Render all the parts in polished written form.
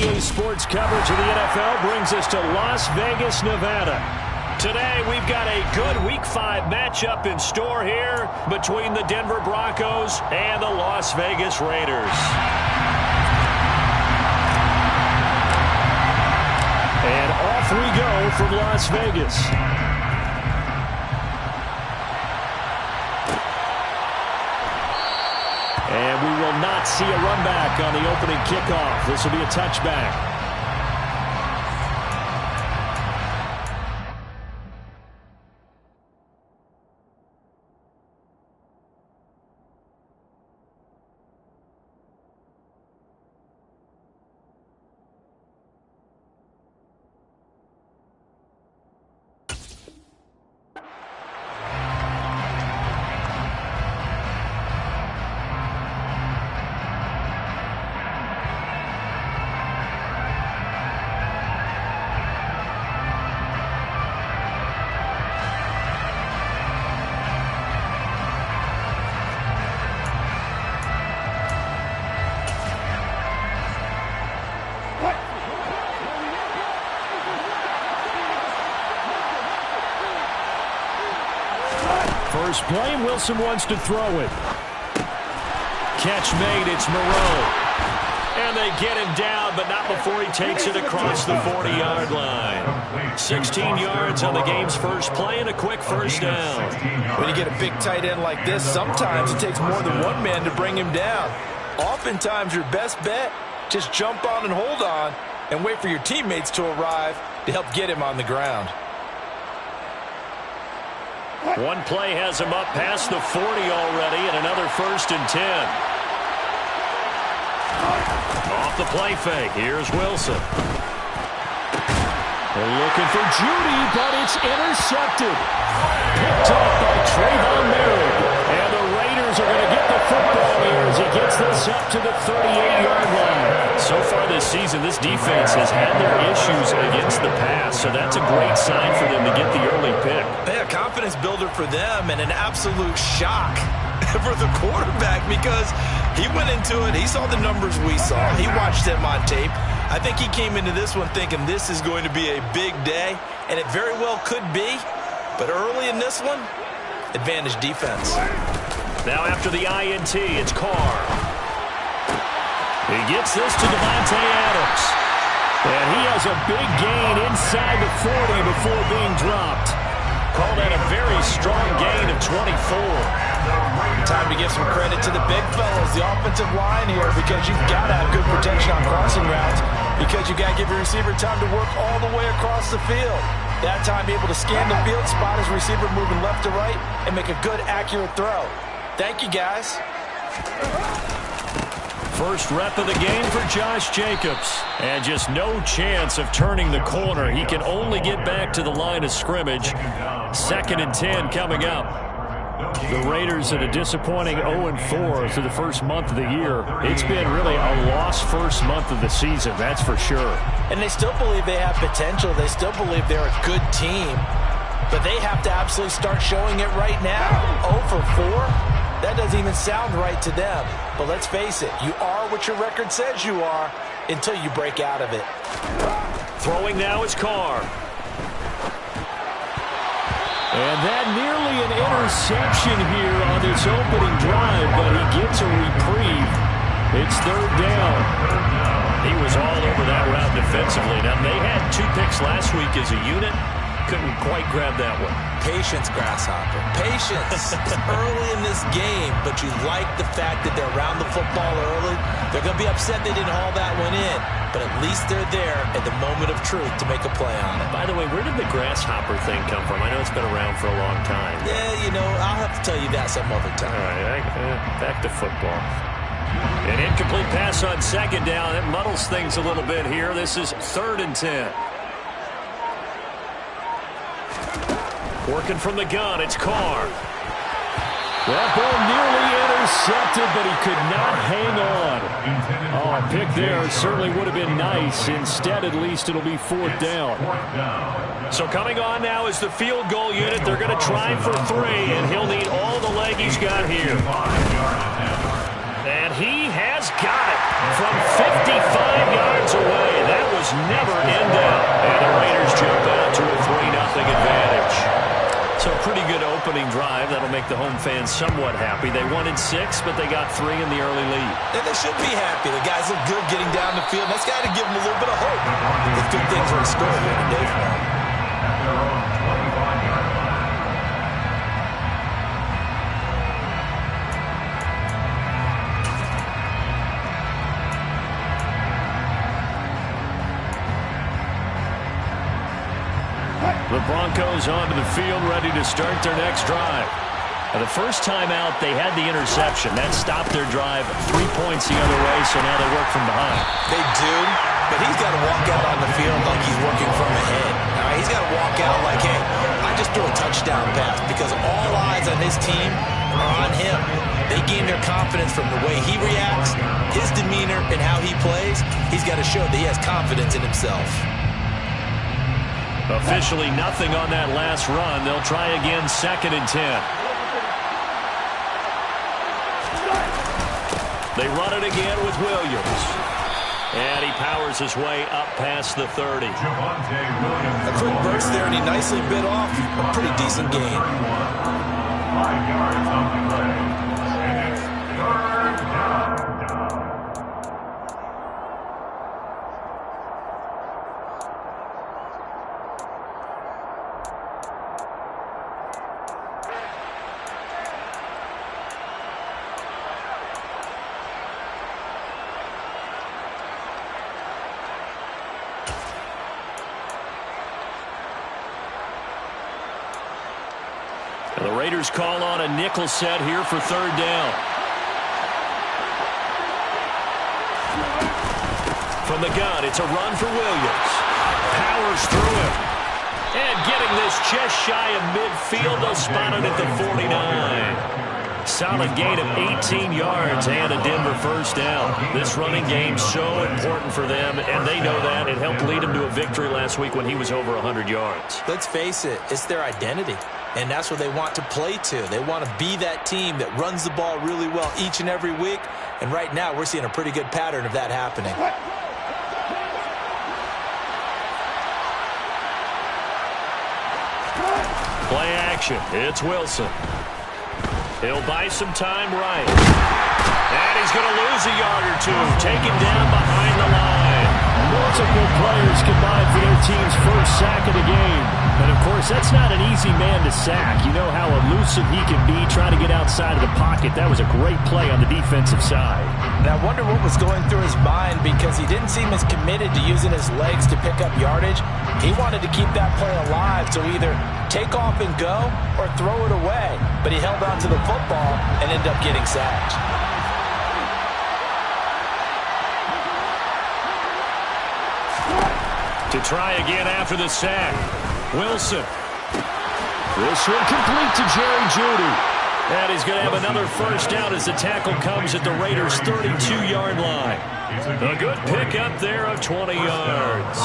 NBA sports coverage of the NFL brings us to Las Vegas, Nevada. Today, we've got a good Week 5 matchup in store here between the Denver Broncos and the Las Vegas Raiders. And off we go from Las Vegas. And we will not see a run back on the opening kickoff. This will be a touchback. First play, Wilson wants to throw it. Catch made, it's Moreau. And they get him down, but not before he takes it across the 40-yard line. 16 yards on the game's first play and a quick first down. When you get a big tight end like this, sometimes it takes more than one man to bring him down. Oftentimes, your best bet, just jump on and hold on and wait for your teammates to arrive to help get him on the ground. One play has him up past the 40 already, and another 1st and 10. Off the play fake, here's Wilson. They're looking for Judy, but it's intercepted. Picked up by Trayvon Merritt. And the Raiders are going to get the football here as he gets this up to the 38-yard line. So far this season, this defense has had their issues against the pass, so that's a great sign for them to get the early pick. Yeah, confidence builder for them and an absolute shock for the quarterback because he went into it. He saw the numbers we saw. He watched them on tape. I think he came into this one thinking this is going to be a big day, and it very well could be. But early in this one, advantage defense. Now after the INT, it's Carr. He gets this to Devontae Adams. And he has a big gain inside the 40 before being dropped. Called that a very strong gain of 24. Time to give some credit to the big fellas, the offensive line here, because you've got to have good protection on crossing routes, because you've got to give your receiver time to work all the way across the field. That time, be able to scan the field, spot his receiver moving left to right, and make a good, accurate throw. Thank you, guys. First rep of the game for Josh Jacobs. And just no chance of turning the corner. He can only get back to the line of scrimmage. 2nd and 10 coming up. The Raiders at a disappointing 0-4 through the first month of the year. It's been really a lost first month of the season, that's for sure. And they still believe they have potential. They still believe they're a good team. But they have to absolutely start showing it right now. 0-4? That doesn't even sound right to them. But let's face it, you are what your record says you are until you break out of it. Throwing now is Carr. And that nearly an interception here on this opening drive, but he gets a reprieve. It's 3rd down. He was all over that route defensively. Now, they had 2 picks last week as a unit. Couldn't quite grab that one. Patience, Grasshopper. Patience. Early in this game, but you like the fact that they're around the football early. They're going to be upset they didn't haul that one in, but at least they're there at the moment of truth to make a play on it. By the way, where did the Grasshopper thing come from? I know it's been around for a long time. Yeah, you know, I'll have to tell you that some other time. All right, back to football. An incomplete pass on 2nd down. It muddles things a little bit here. This is 3rd and 10. Working from the gun, it's Carr. That ball nearly intercepted, but he could not hang on. Oh, a pick there certainly would have been nice. Instead, at least, it'll be 4th down. So coming on now is the field goal unit. They're going to try for 3, and he'll need all the leg he's got here. And he has got it from 55 yards away. opening drive. That'll make the home fans somewhat happy. They wanted 6, but they got 3 in the early lead. And they should be happy. The guys look good getting down the field. That's got to give them a little bit of hope. If good things are in store here today for them. The Broncos onto the field, ready to start their next drive. The first time out, they had the interception. That stopped their drive 3 points the other way, so now they work from behind. They do, but he's got to walk out on the field like he's working from ahead. All right, he's got to walk out like, hey, I just threw a touchdown pass, because all eyes on his team are on him. They gain their confidence from the way he reacts, his demeanor, and how he plays. He's got to show that he has confidence in himself. Officially nothing on that last run. They'll try again, 2nd and 10. They run it again with Williams. And he powers his way up past the 30. A quick burst there, and he nicely bit off a pretty decent gain. 5 yards on the play. And it's 3rd down. And the Raiders call on a nickel set here for 3rd down. From the gun, it's a run for Williams. Powers through him. And getting this just shy of midfield, they'll spot it at the 49. Solid gain of 18 yards and a Denver first down. This running game so important for them, and they know that. It helped lead them to a victory last week when he was over 100 yards. Let's face it, it's their identity. And that's what they want to play to. They want to be that team that runs the ball really well each and every week. And right now, we're seeing a pretty good pattern of that happening. Play action. It's Wilson. He'll buy some time right. And he's going to lose a yard or two. Taken down behind the line. Multiple players combined for their team's first sack of the game. And, of course, that's not an easy man to sack. You know how elusive he can be trying to get outside of the pocket. That was a great play on the defensive side. And I wonder what was going through his mind, because he didn't seem as committed to using his legs to pick up yardage. He wanted to keep that play alive, so either take off and go or throw it away. But he held on to the football and ended up getting sacked. To try again after the sack. Wilson. This one complete to Jerry Jeudy. And he's going to have another first down as the tackle comes at the Raiders' 32-yard line. A good pickup there of 20 yards.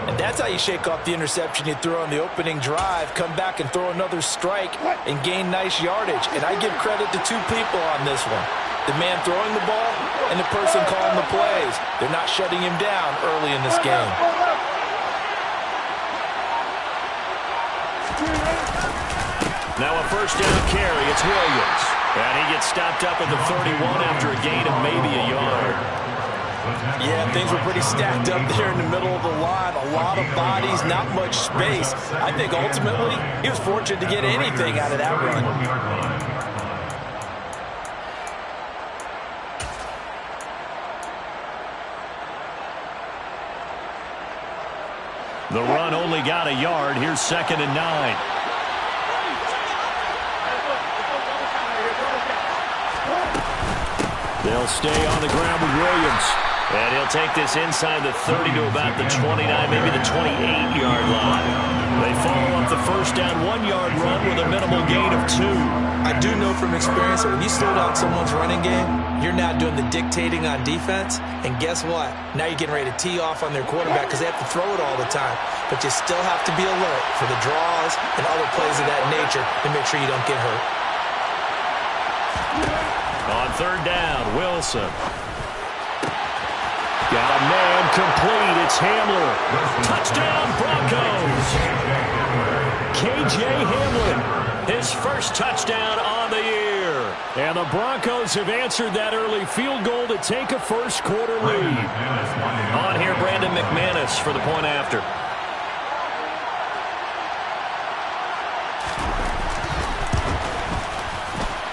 And that's how you shake off the interception you threw on the opening drive, come back and throw another strike and gain nice yardage. And I give credit to 2 people on this one. The man throwing the ball and the person calling the plays. They're not shutting him down early in this game. Now a first down carry. It's Williams. And he gets stopped up at the 31 after a gain of maybe a yard. Yeah, things were pretty stacked up there in the middle of the line. A lot of bodies, not much space. I think ultimately he was fortunate to get anything out of that run. The run only got a yard. Here's 2nd and 9. They'll stay on the ground with Williams. And he'll take this inside the 30 to about the 29, maybe the 28-yard line. They follow up the first down 1-yard run with a minimal gain of 2. I do know from experience that when you slow down someone's running game, you're now doing the dictating on defense. And guess what? Now you're getting ready to tee off on their quarterback because they have to throw it all the time. But you still have to be alert for the draws and other plays of that nature to make sure you don't get hurt. On 3rd down, Wilson. Got a man complete. It's Hamler. Touchdown, Broncos. K.J. Hamler His first touchdown on the year. And the Broncos have answered that early field goal to take a first quarter lead. On here, Brandon McManus for the point after.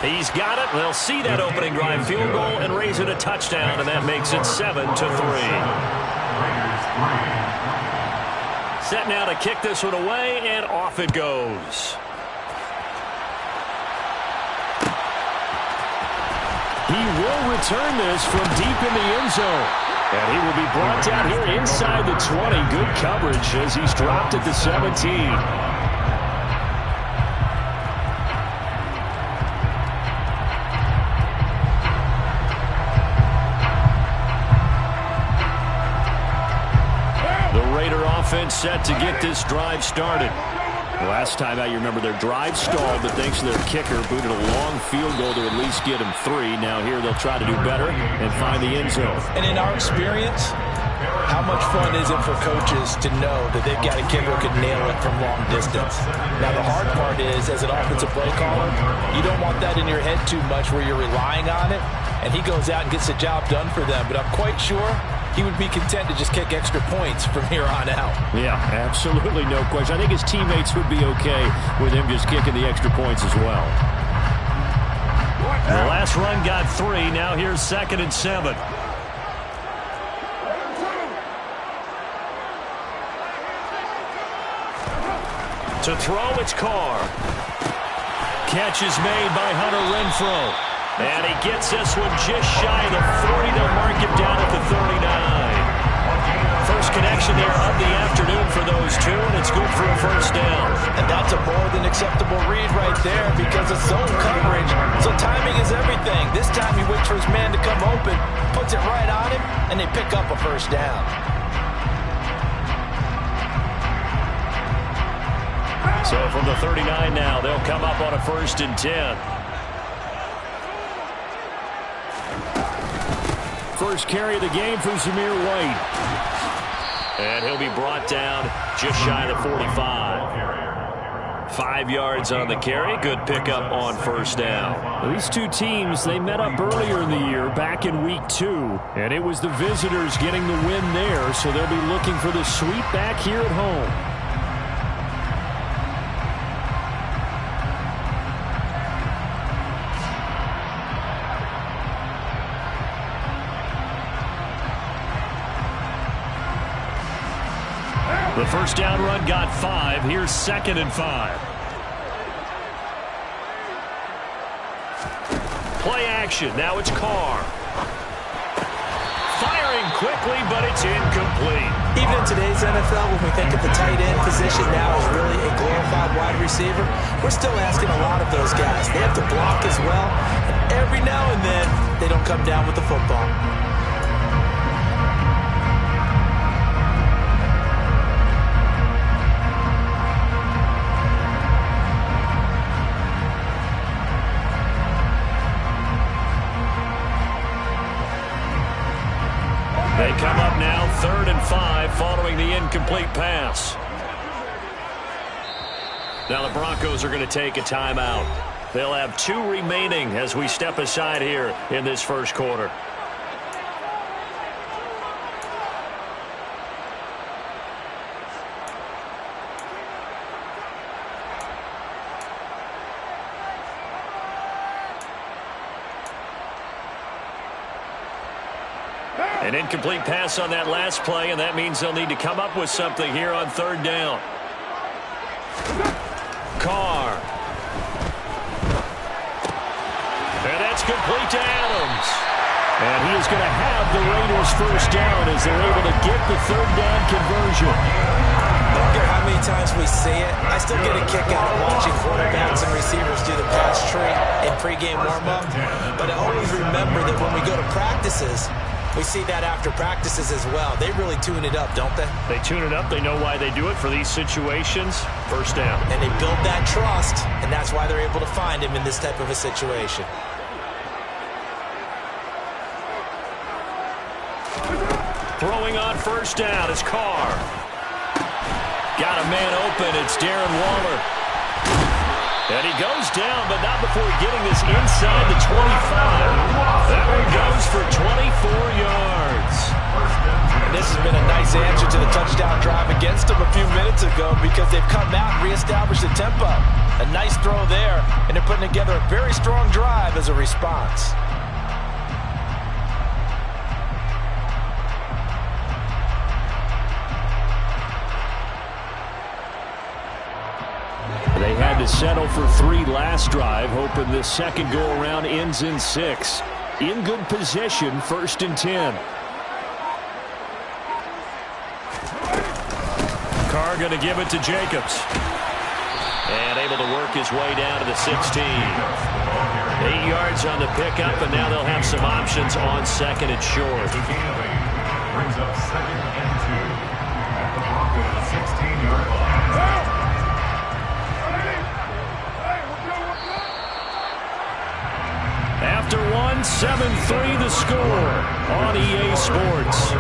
He's got it. They'll see that opening drive field goal and raise it a touchdown, and that makes it 7-3. Set now to kick this one away, and off it goes. He will return this from deep in the end zone. And he will be brought down here inside the 20. Good coverage as he's dropped at the 17. Offense set to get this drive started. Last time out, you remember their drive stalled, but thanks to their kicker, booted a long field goal to at least get him 3. Now here they'll try to do better and find the end zone. And in our experience, how much fun is it for coaches to know that they've got a kicker who can nail it from long distance? Now the hard part is, as an offensive play caller, you don't want that in your head too much where you're relying on it, and he goes out and gets the job done for them. But I'm quite sure he would be content to just kick extra points from here on out. Yeah, absolutely no question. I think his teammates would be okay with him just kicking the extra points as well. The last run got 3. Now here's 2nd and 7. To throw, it's Carr. Catch is made by Hunter Renfrow. And he gets this one just shy of the 40. They'll mark him down at the 39. First connection there of the afternoon for those two, and it's good for a first down. And that's a more than acceptable read right there because it's zone coverage. So timing is everything. This time he waits for his man to come open, puts it right on him, and they pick up a first down. So from the 39 now, they'll come up on a 1st and 10. First carry of the game for Zamir White. And he'll be brought down just shy of the 45. 5 yards on the carry. Good pickup on first down. These two teams, they met up earlier in the year, back in week 2. And it was the visitors getting the win there, so they'll be looking for the sweep back here at home. The first down run got 5. Here's 2nd and 5. Play action. Now it's Carr. Firing quickly, but it's incomplete. Even in today's NFL, when we think of the tight end position now as really a glorified wide receiver, we're still asking a lot of those guys. They have to block as well, and every now and then, they don't come down with the football. They come up now 3rd and 5 following the incomplete pass. Now the Broncos are going to take a timeout. They'll have 2 remaining as we step aside here in this first quarter. An incomplete pass on that last play, and that means they'll need to come up with something here on 3rd down. Carr. And that's complete to Adams. And he is going to have the Raiders first down as they're able to get the 3rd down conversion. I don't care how many times we see it, I still get a kick out of watching quarterbacks and receivers do the pass tree in pregame warm-up. But I always remember that when we go to practices, we see that after practices as well. They really tune it up, don't they? They tune it up. They know why they do it for these situations. First down. And they build that trust, and that's why they're able to find him in this type of a situation. Throwing on first down is Carr. Got a man open. It's Darren Waller. And he goes down, but not before getting this inside the 25. That one goes for 24 yards. And this has been a nice answer to the touchdown drive against them a few minutes ago because they've come out and reestablished the tempo. A nice throw there, and they're putting together a very strong drive as a response. They had to settle for 3 last drive, hoping this second go-around ends in 6. In good position, 1st and 10. Carr going to give it to Jacobs. And able to work his way down to the 16. 8 yards on the pickup, and now they'll have some options on 2nd and short. Brings up 2nd and 2 at the Broncos 16-yard line. After 1, 7-3 the score on EA Sports.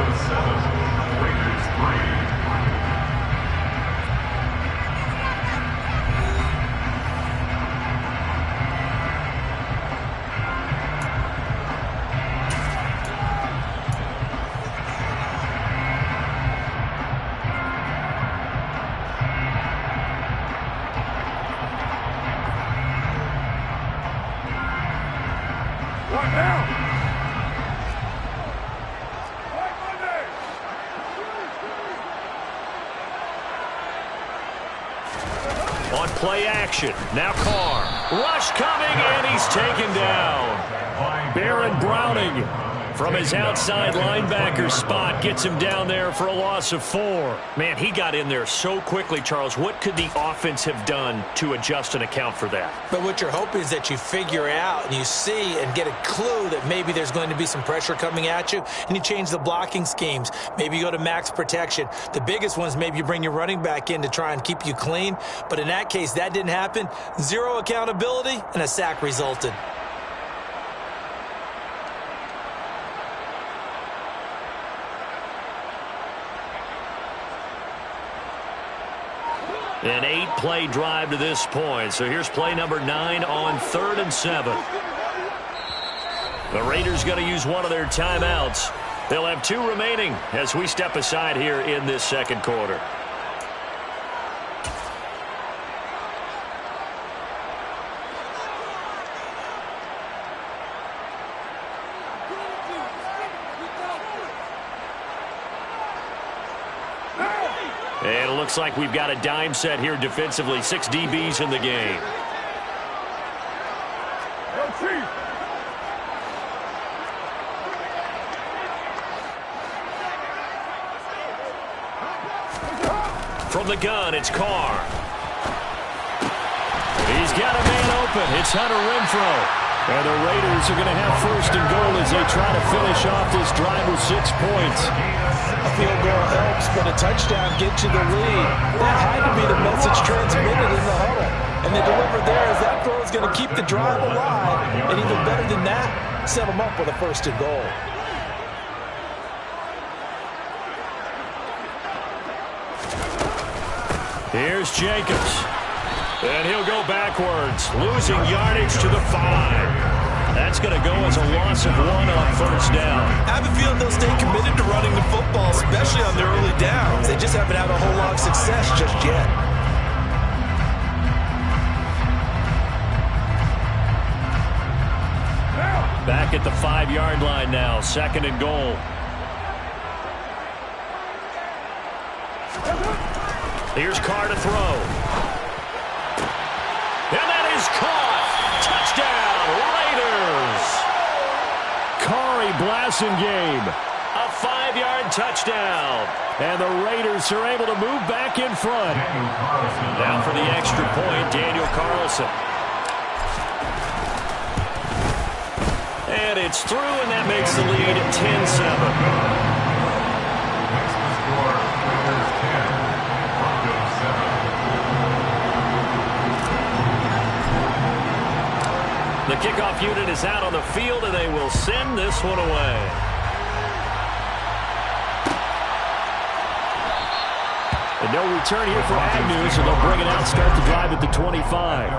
Raiders 3. On play action, now Carr. Rush coming, and he's taken down. Baron Browning from his outside linebacker spot gets him down there for a loss of 4. Man, he got in there so quickly, Charles. What could the offense have done to adjust and account for that? But what you're hoping is that you figure out and you see and get a clue that maybe there's going to be some pressure coming at you, and you change the blocking schemes. Maybe you go to max protection. The biggest ones, maybe you bring your running back in to try and keep you clean. But in that case, that didn't happen. 0 accountability, and a sack resulted. An 8-play drive to this point. So here's play number 9 on 3rd and 7. The Raiders going to use one of their timeouts. They'll have 2 remaining as we step aside here in this second quarter. And it looks like we've got a dime set here defensively. 6 DBs in the game. From the gun, it's Carr. He's got a man open. It's Hunter Renfrow. And the Raiders are going to have 1st and goal as they try to finish off this drive with 6 points. A field goal helps, but a touchdown gets you the lead. That had to be the message transmitted in the huddle. And they delivered there as that throw is going to keep the drive alive. And even better than that, set them up with a 1st and goal. Here's Jacobs. And he'll go backwards, losing yardage to the 5. That's going to go as a loss of 1 on 1st down. I have a feeling they'll stay committed to running the football, especially on their early downs. They just haven't had a whole lot of success just yet. Back at the 5-yard line now, 2nd and goal. Here's Carr to throw. And that is caught. Touchdown, Raiders. Corey Blasingame, a 5-yard touchdown. And the Raiders are able to move back in front. Now for the extra point, Daniel Carlson. And it's through, and that makes the lead 10-7. The kickoff unit is out on the field, and they will send this one away. And no return here for Agnew, so they'll bring it out, start the drive at the 25.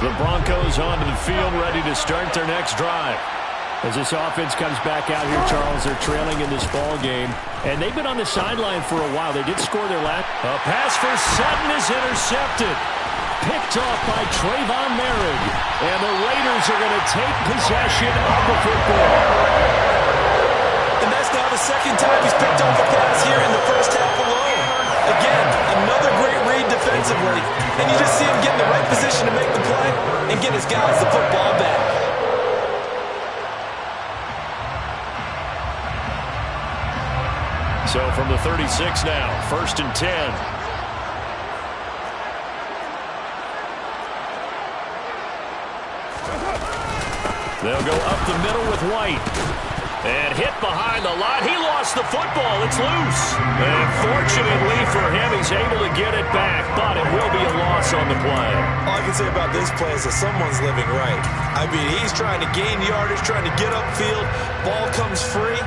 The Broncos onto the field, ready to start their next drive. As this offense comes back out here, Charles, they're trailing in this ball game, and they've been on the sideline for a while. They did score their last. A pass for Sutton is intercepted. Picked off by Trayvon Merritt, and the Raiders are going to take possession of the football. And that's now the second time he's picked off a pass here in the first half alone. Again, another great read defensively, and you just see him get in the right position to make the play and get his guys the football back. So from the 36 now, 1st and 10. They'll go up the middle with White. And hit behind the line. He lost the football. It's loose. And fortunately for him, he's able to get it back, but it will be a loss on the play. All I can say about this play is that someone's living right. I mean, he's trying to gain yardage, trying to get upfield. Ball comes free.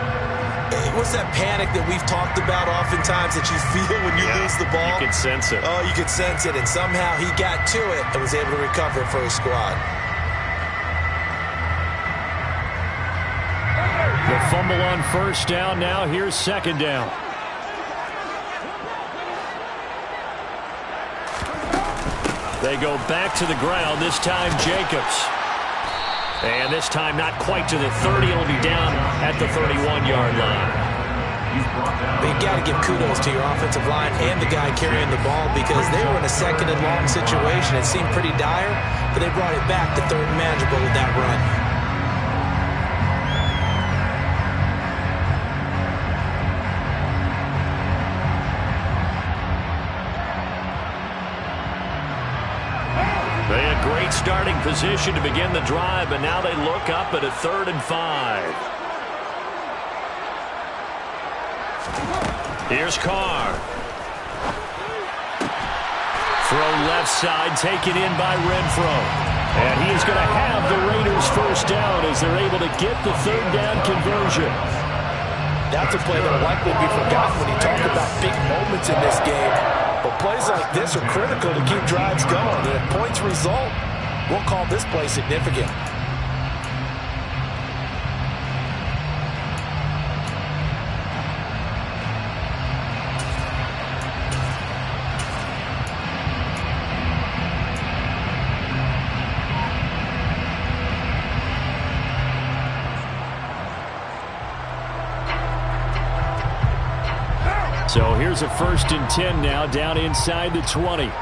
What's that panic that we've talked about oftentimes that you feel when you lose the ball? You can sense it. Oh, you can sense it, and somehow he got to it and was able to recover it for his squad. The fumble on 1st down. Now here's 2nd down. They go back to the ground, this time Jacobs. And this time not quite to the 30. It'll be down at the 31-yard line. But you got to give kudos to your offensive line and the guy carrying the ball because they were in a 2nd and long situation. It seemed pretty dire, but they brought it back to 3rd and manageable with that run. They had great starting position to begin the drive, but now they look up at a 3rd and 5. Here's Carr. Throw left side, taken in by Renfro. And he is going to have the Raiders 1st down as they're able to get the 3rd down conversion. That's a play that will likely be forgotten when you talk about big moments in this game. But plays like this are critical to keep drives going. And if points result, we'll call this play significant. So here's a 1st and 10 now, down inside the 20.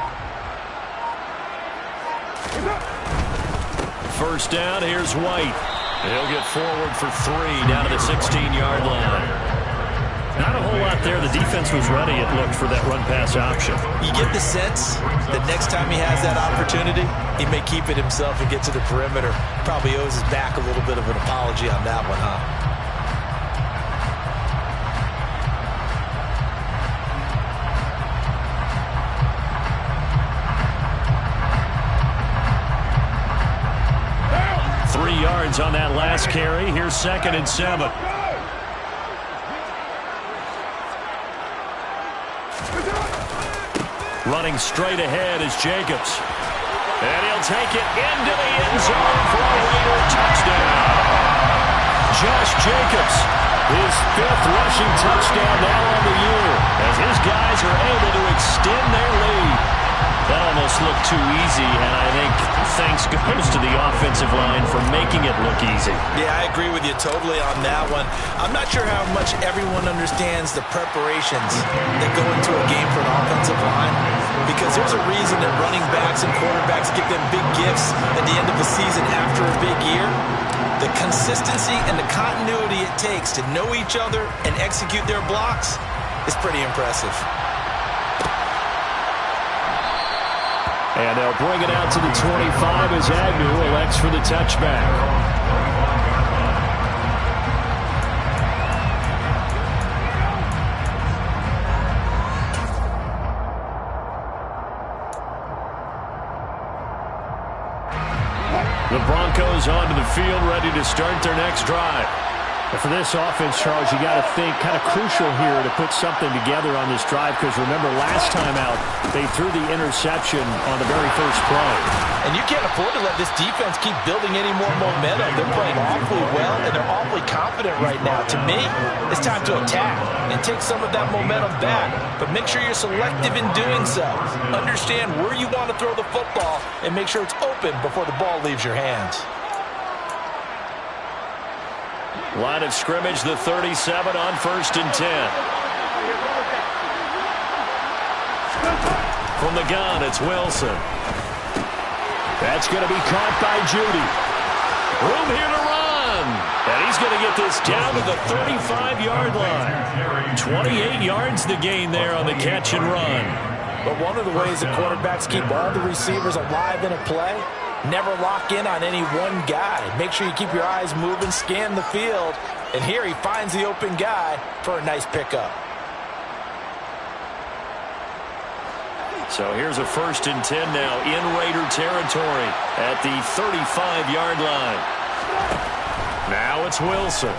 1st down, here's White. He'll get forward for 3 down to the 16-yard line. Not a whole lot there. The defense was ready, it looked, for that run-pass option. You get the sense that next time he has that opportunity, he may keep it himself and get to the perimeter. Probably owes his back a little bit of an apology on that one, huh? On that last carry. Here's 2nd and 7. Running straight ahead is Jacobs. And he'll take it into the end zone for a Raider touchdown. Josh Jacobs, his 5th rushing touchdown now on the year, as his guys are able to extend their lead. That almost looked too easy, and I think thanks goes to the offensive line for making it look easy. Yeah, I agree with you totally on that one. I'm not sure how much everyone understands the preparations that go into a game for an offensive line, because there's a reason that running backs and quarterbacks get them big gifts at the end of the season after a big year. The consistency and the continuity it takes to know each other and execute their blocks is pretty impressive. And they'll bring it out to the 25 as Agnew elects for the touchback. The Broncos onto the field, ready to start their next drive. And for this offense, Charles, you got to think kind of crucial here to put something together on this drive, because remember last time out they threw the interception on the very first play. And you can't afford to let this defense keep building any more momentum. They're playing awfully well, and they're awfully confident right now. To me, it's time to attack and take some of that momentum back. But make sure you're selective in doing so. Understand where you want to throw the football and make sure it's open before the ball leaves your hands. Line of scrimmage, the 37 on 1st and 10. From the gun, it's Wilson. That's going to be caught by Judy. Room here to run. And he's going to get this down to the 35-yard line. 28 yards the gain there on the catch and run. But one of the ways that quarterbacks keep all the receivers alive in a play, never lock in on any one guy. Make sure you keep your eyes moving, scan the field. And here he finds the open guy for a nice pickup. So here's a 1st and 10 now in Raider territory at the 35-yard line. Now it's Wilson.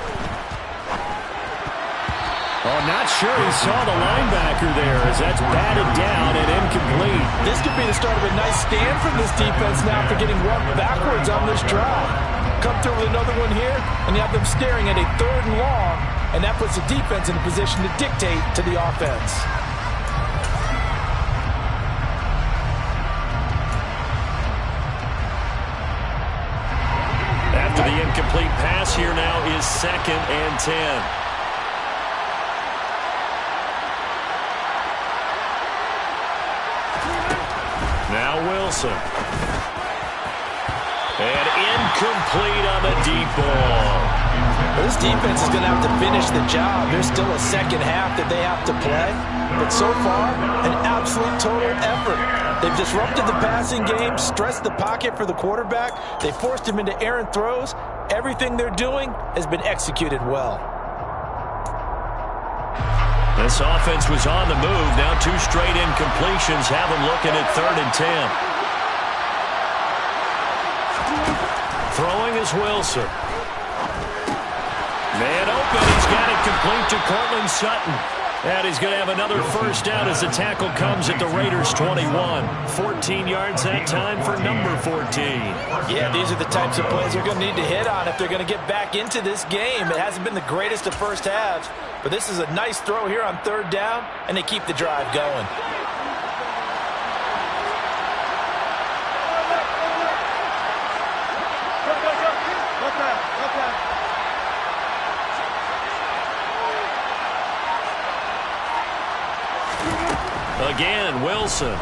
Oh, not sure he saw the linebacker there as that's batted down and incomplete. This could be the start of a nice stand from this defense now for getting walked backwards on this drive. Come through with another one here, and you have them staring at a 3rd and long, and that puts the defense in a position to dictate to the offense. After the incomplete pass, here now is 2nd and 10. Now Wilson. And incomplete on the deep ball. This defense is going to have to finish the job. There's still a second half that they have to play. But so far, an absolute total effort. They've disrupted the passing game, stressed the pocket for the quarterback. They forced him into errant throws. Everything they're doing has been executed well. This offense was on the move. Now 2 straight incompletions have them looking at 3rd and 10. Throwing is Wilson. Man open. He's got it complete to Cortland Sutton. And he's going to have another 1st down as the tackle comes at the Raiders' 21. 14 yards that time for number 14. Yeah, these are the types of plays they're going to need to hit on if they're going to get back into this game. It hasn't been the greatest of first halves, but this is a nice throw here on 3rd down, and they keep the drive going. Again, Wilson.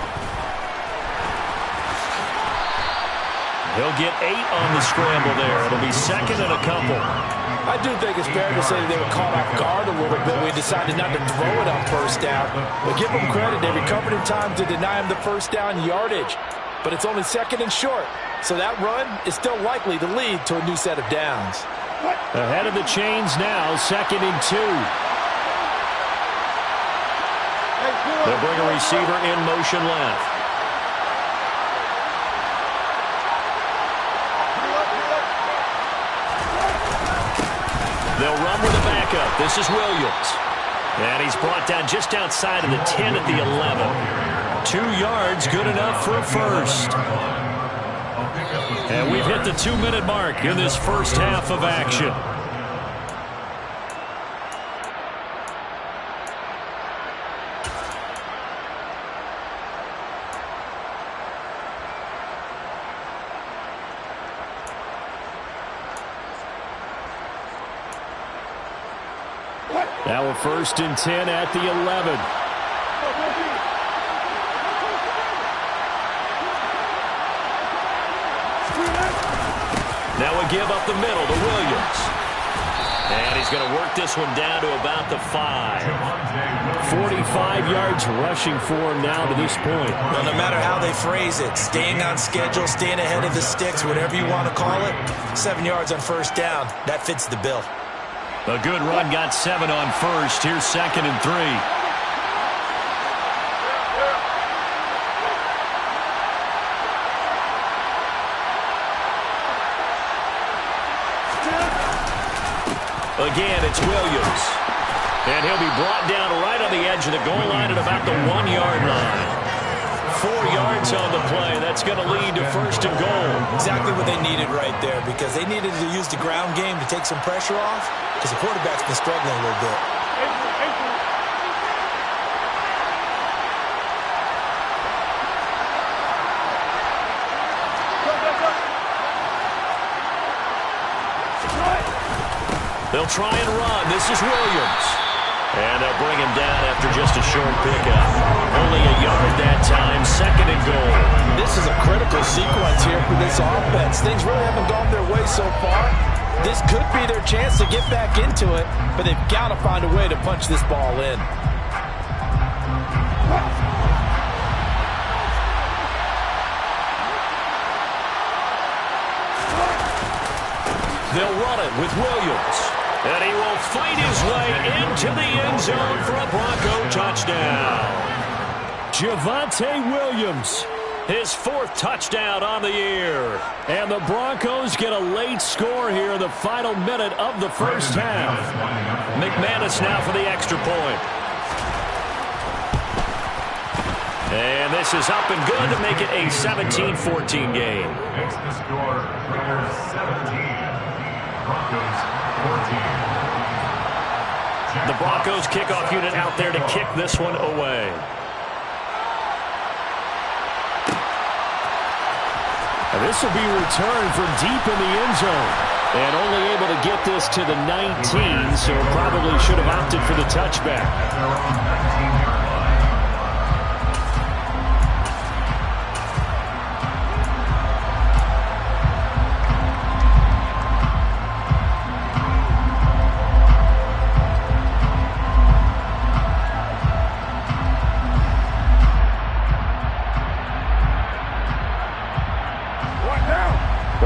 He'll get 8 on the scramble there. It'll be 2nd and a couple. I do think it's fair to say that they were caught off guard a little bit. We decided not to throw it on 1st down. But give them credit. They recovered in time to deny him the 1st down yardage. But it's only 2nd and short. So that run is still likely to lead to a new set of downs. Ahead of the chains now, 2nd and 2. They'll bring a receiver in motion left. They'll run with a backup. This is Williams. And he's brought down just outside of the 10 at the 11. 2 yards, good enough for a 1st. And we've hit the 2-minute mark in this first half of action. Now a 1st and 10 at the 11. Now a give up the middle to Williams. And he's going to work this one down to about the 5. 45 yards rushing for him now to this point. Well, no matter how they phrase it, staying on schedule, staying ahead of the sticks, whatever you want to call it, 7 yards on 1st down, that fits the bill. A good run, got 7 on 1st. Here's 2nd and 3. Again, it's Williams. And he'll be brought down right on the edge of the goal line at about the 1-yard line. 4 yards on the play. That's going to lead to first and goal. Exactly what they needed right there, because they needed to use the ground game to take some pressure off, because the quarterback's been struggling a little bit. They'll try and run. This is Williams. And they'll bring him down after just a short pickup. Only a yard that time, second and goal. This is a critical sequence here for this offense. Things really haven't gone their way so far. This could be their chance to get back into it, but they've got to find a way to punch this ball in. They'll run it with Williams. And he will fight his way into the end zone for a Bronco touchdown. Javonte Williams, his 4th touchdown on the year. And the Broncos get a late score here in the final minute of the first half. McManus now for the extra point. And this is up and good to make it a 17-14 game. Makes the score Raiders 17, Broncos 14. The Broncos kickoff unit out there to kick this one away. And this will be returned from deep in the end zone. And only able to get this to the 19, so probably should have opted for the touchback.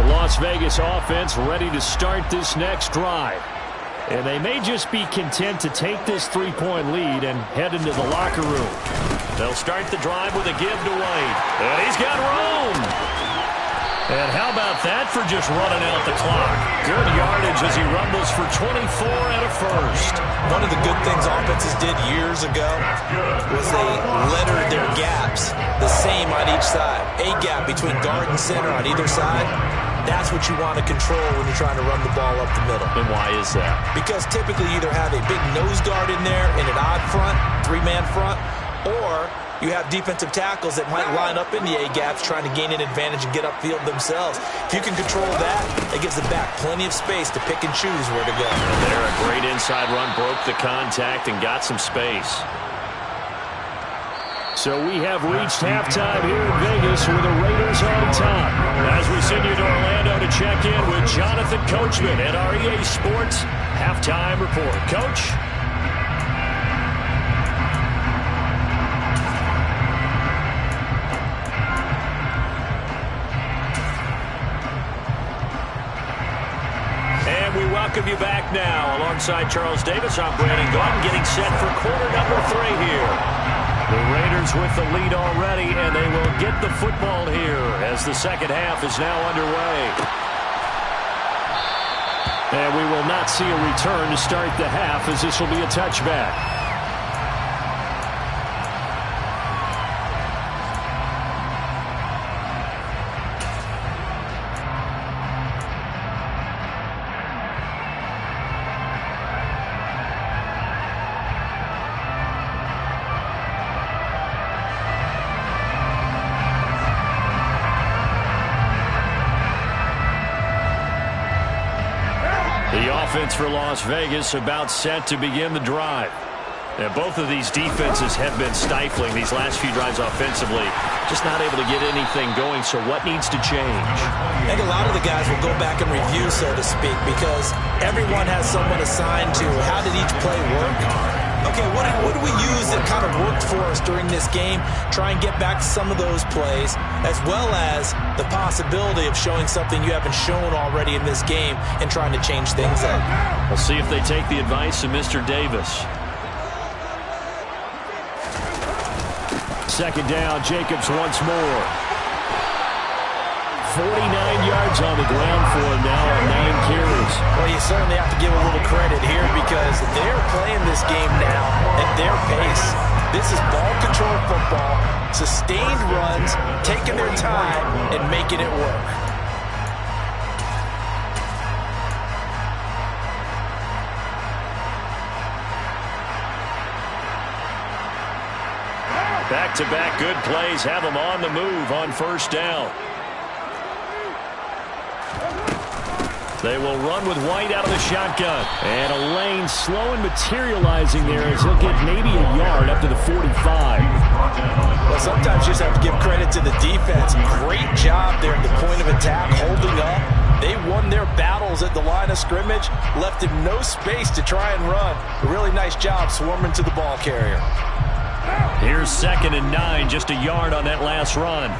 Las Vegas offense ready to start this next drive. And they may just be content to take this 3-point lead and head into the locker room. They'll start the drive with a give to White. And he's got room. And how about that for just running out the clock? Good yardage as he rumbles for 24 and a first. One of the good things offenses did years ago was they lettered their gaps the same on each side. A gap between guard and center on either side. That's what you want to control when you're trying to run the ball up the middle. And why is that? Because typically you either have a big nose guard in there in an odd front, 3-man front, or you have defensive tackles that might line up in the A-gaps trying to gain an advantage and get upfield themselves. If you can control that, it gives the back plenty of space to pick and choose where to go. And there, a great inside run, broke the contact and got some space. So we have reached halftime here in Vegas with the Raiders on top. As we send you to Orlando to check in with Jonathan Coachman at our EA Sports Halftime Report. Coach? And we welcome you back now. Alongside Charles Davis, I'm Brandon Gordon, getting set for quarter number 3 here. The Raiders with the lead already, and they will get the football here as the second half is now underway. And we will not see a return to start the half, as this will be a touchback. The offense for Las Vegas about set to begin the drive. And both of these defenses have been stifling these last few drives offensively. Just not able to get anything going, so what needs to change? I think a lot of the guys will go back and review, so to speak, because everyone has someone assigned to how did each play work. Okay, what do we use that kind of worked for us during this game? Try and get back to some of those plays, as well as the possibility of showing something you haven't shown already in this game and trying to change things up. We'll see if they take the advice of Mr. Davis. Second down, Jacobs once more. 49 yards yards on the ground for him now on 9 carries. Well, you certainly have to give a little credit here because they're playing this game now at their pace. This is ball control football, sustained runs, taking their time, and making it work. Back-to-back good plays have them on the move on first down. They will run with White out of the shotgun. And a lane slow and materializing there as he'll get maybe a yard up to the 45. Well, sometimes you just have to give credit to the defense. Great job there at the point of attack, holding up. They won their battles at the line of scrimmage, left him no space to try and run. A really nice job swarming to the ball carrier. Here's 2nd and 9, just a yard on that last run.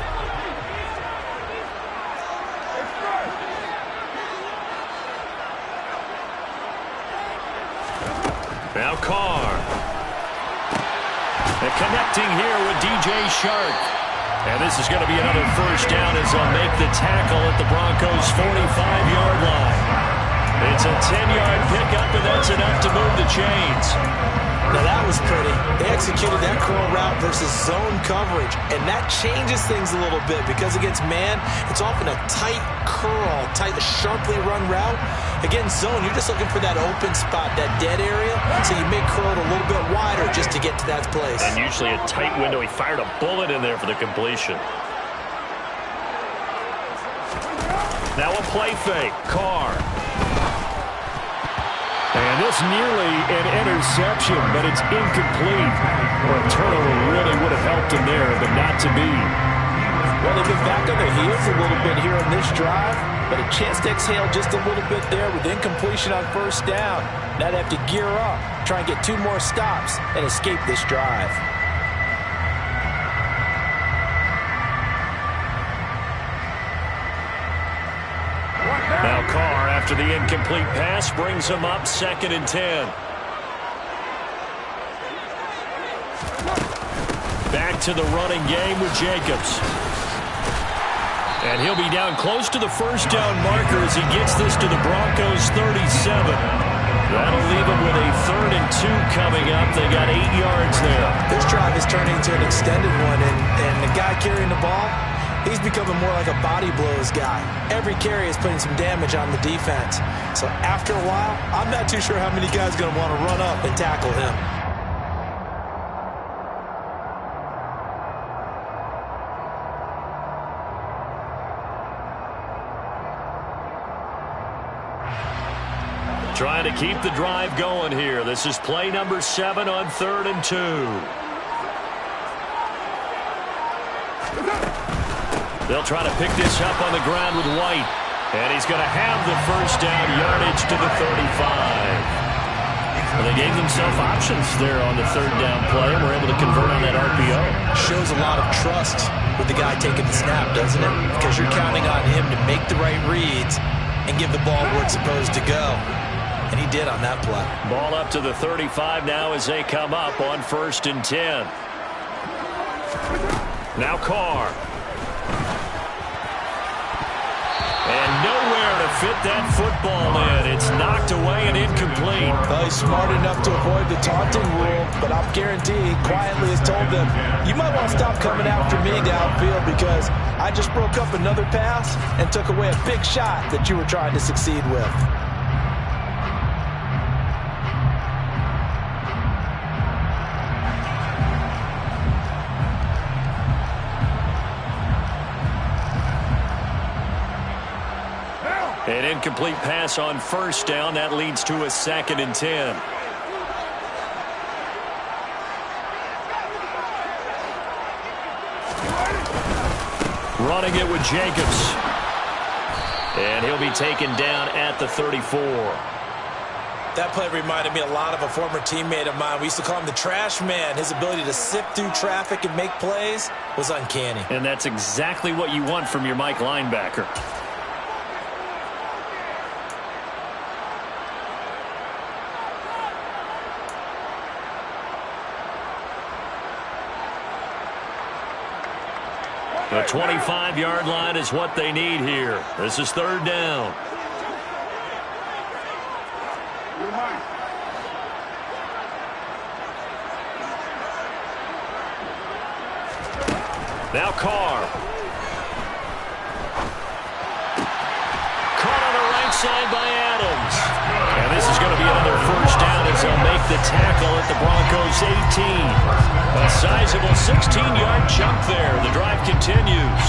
Now Carr. And connecting here with DJ Shark. And this is going to be another first down as they'll make the tackle at the Broncos' 45-yard line. It's a 10-yard pickup, and that's enough to move the chains. Now that was pretty. They executed that curl route versus zone coverage, and that changes things a little bit because against man, it's often a tight curl, tight, sharply run route. Against zone, you're just looking for that open spot, that dead area, so you may curl it a little bit wider just to get to that place. And usually a tight window. He fired a bullet in there for the completion. Now a play fake. Carr. And this nearly an interception, but it's incomplete. Well, a turnover really would have helped him there, but not to be. Well, they've been back on their heels a little bit here on this drive, but a chance to exhale just a little bit there with incompletion on first down. Now they have to gear up, try and get 2 more stops, and escape this drive. Now Carr, after the incomplete pass, brings him up 2nd and 10. Back to the running game with Jacobs. And he'll be down close to the first down marker as he gets this to the Broncos' 37. That'll leave him with a 3rd and 2 coming up. They got 8 yards there. This drive is turning into an extended one, and the guy carrying the ball, he's becoming more like a body blows guy. Every carry is putting some damage on the defense. So after a while, I'm not too sure how many guys are going to want to run up and tackle him. Trying to keep the drive going here. This is play number 7 on 3rd and 2. They'll try to pick this up on the ground with White. And he's going to have the first down, yardage to the 35. Well, they gave themselves options there on the 3rd down play and were able to convert on that RPO. Shows a lot of trust with the guy taking the snap, doesn't it? Because you're counting on him to make the right reads and give the ball where it's supposed to go. And he did on that play. Ball up to the 35 now as they come up on 1st and 10. Now Carr. And nowhere to fit that football in. It's knocked away and incomplete. Well, he's smart enough to avoid the taunting rule, but I'm guaranteed quietly has told them, you might want to stop coming after me downfield because I just broke up another pass and took away a big shot that you were trying to succeed with. An incomplete pass on first down. That leads to a 2nd and 10. Running it with Jacobs. And he'll be taken down at the 34. That play reminded me a lot of a former teammate of mine. We used to call him the trash man. His ability to sift through traffic and make plays was uncanny. And that's exactly what you want from your Mike linebacker. The 25-yard line is what they need here. This is third down. Now Carr. Caught on the right side by Adams. And this is going to be another first down as they'll make the tackle at the Broncos' 18. A sizable 16-yard chunk there. The drive continues.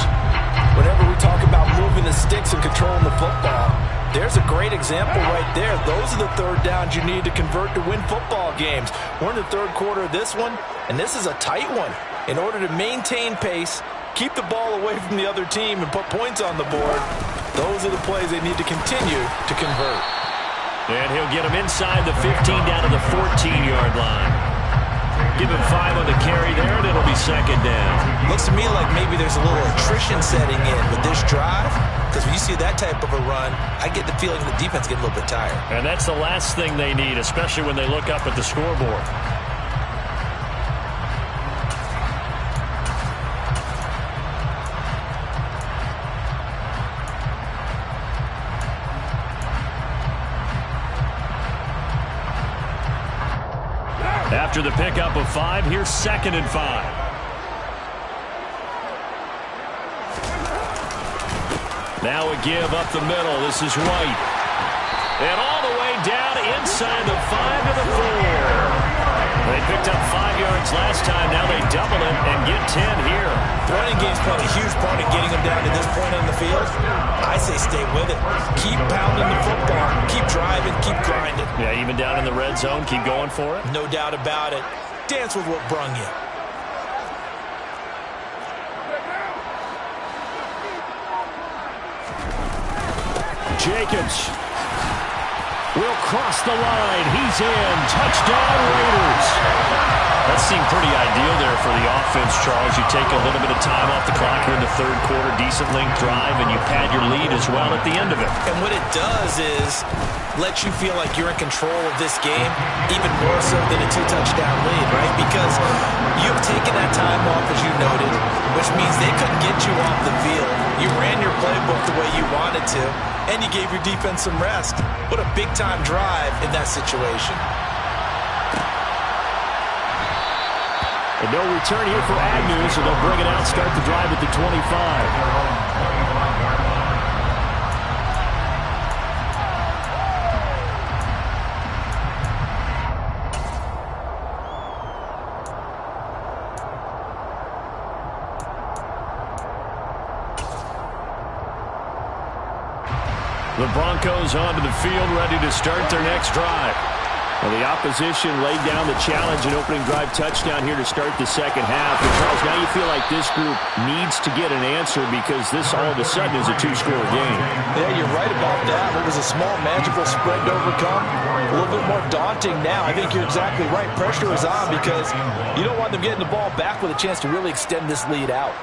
Whenever we talk about moving the sticks and controlling the football, there's a great example right there. Those are the third downs you need to convert to win football games. We're in the third quarter of this one, and this is a tight one. In order to maintain pace, keep the ball away from the other team, and put points on the board, those are the plays they need to continue to convert. And he'll get him inside the 15 down to the 14-yard line. Give him 5 on the carry there, and it'll be second down. Looks to me like maybe there's a little attrition setting in with this drive, because when you see that type of a run, I get the feeling the defense getting a little bit tired. And that's the last thing they need, especially when they look up at the scoreboard. After the pickup of 5, here's 2nd and 5. Now a give up the middle. This is White. And all the way down inside the 5 to the 4. They picked up 5 yards last time. Now they double it and get 10 here. Running game's playing a huge part in getting them down to this point on the field. I say stay with it. Keep pounding the football. Keep driving. Keep grinding. Yeah, even down in the red zone, keep going for it. No doubt about it. Dance with what brung you. Jacobs will cross the line. He's in. Touchdown, Raiders. That seemed pretty ideal there for the offense, Charles. You take a little bit of time off the clock here in the third quarter, decent length drive, and you pad your lead as well at the end of it. And what it does is let you feel like you're in control of this game, even more so than a 2-touchdown lead, right? Because you've taken that time off, as you noted, which means they couldn't get you off the field. You ran your playbook the way you wanted to, and you gave your defense some rest. What a big-time drive in that situation. And no return here for Agnew, so they'll bring it out, start the drive at the 25. The Broncos onto the field, ready to start their next drive. Well, the opposition laid down the challenge, an opening drive touchdown here to start the second half. And Charles, now you feel like this group needs to get an answer because this all of a sudden is a 2-score game. Yeah, you're right about that. It was a small, magical spread to overcome. A little bit more daunting now. I think you're exactly right. Pressure is on because you don't want them getting the ball back with a chance to really extend this lead out.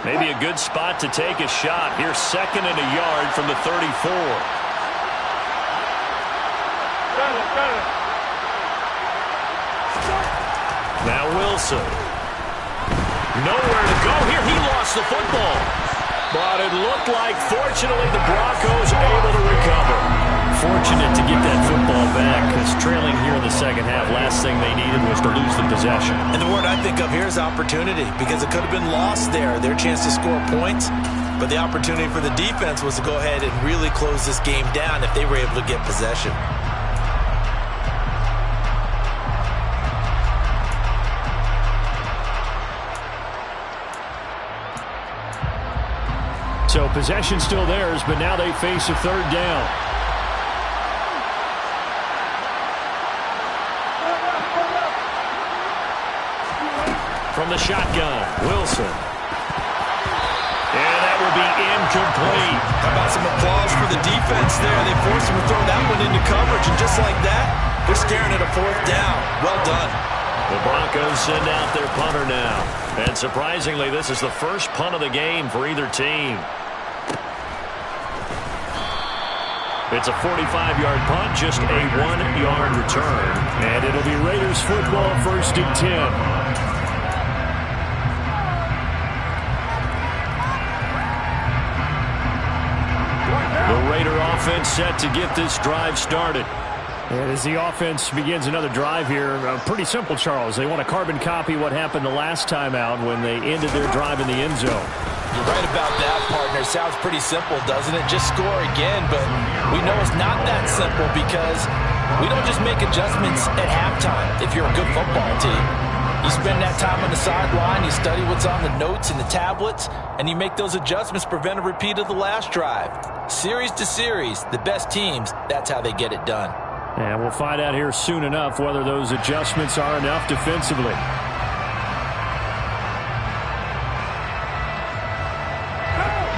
Maybe a good spot to take a shot. Here's 2nd and a yard from the 34. Now Wilson. Nowhere to go here. He lost the football. But it looked like, fortunately, the Broncos able to recover. Fortunate to get that football back, because trailing here in the second half, last thing they needed was to lose the possession. And the word I think of here is opportunity, because it could have been lost there, their chance to score points. But the opportunity for the defense was to go ahead and really close this game down if they were able to get possession. So possession still theirs, but now they face a third down. From the shotgun, Wilson. And that will be incomplete. How about some applause for the defense there? They forced him to throw that one into coverage, and just like that, they're staring at a 4th down. Well done. The Broncos send out their punter now. And surprisingly, this is the first punt of the game for either team. It's a 45-yard punt, just a 1-yard return. And it'll be Raiders football, 1st and 10. The Raider offense set to get this drive started. And as the offense begins another drive here, pretty simple, Charles. They want to carbon copy what happened the last time out when they ended their drive in the end zone. You're right about that, partner. Sounds pretty simple, doesn't it? Just score again, but we know it's not that simple because we don't just make adjustments at halftime if you're a good football team. You spend that time on the sideline, you study what's on the notes and the tablets, and you make those adjustments to prevent a repeat of the last drive. Series to series, the best teams, that's how they get it done. And we'll find out here soon enough whether those adjustments are enough defensively.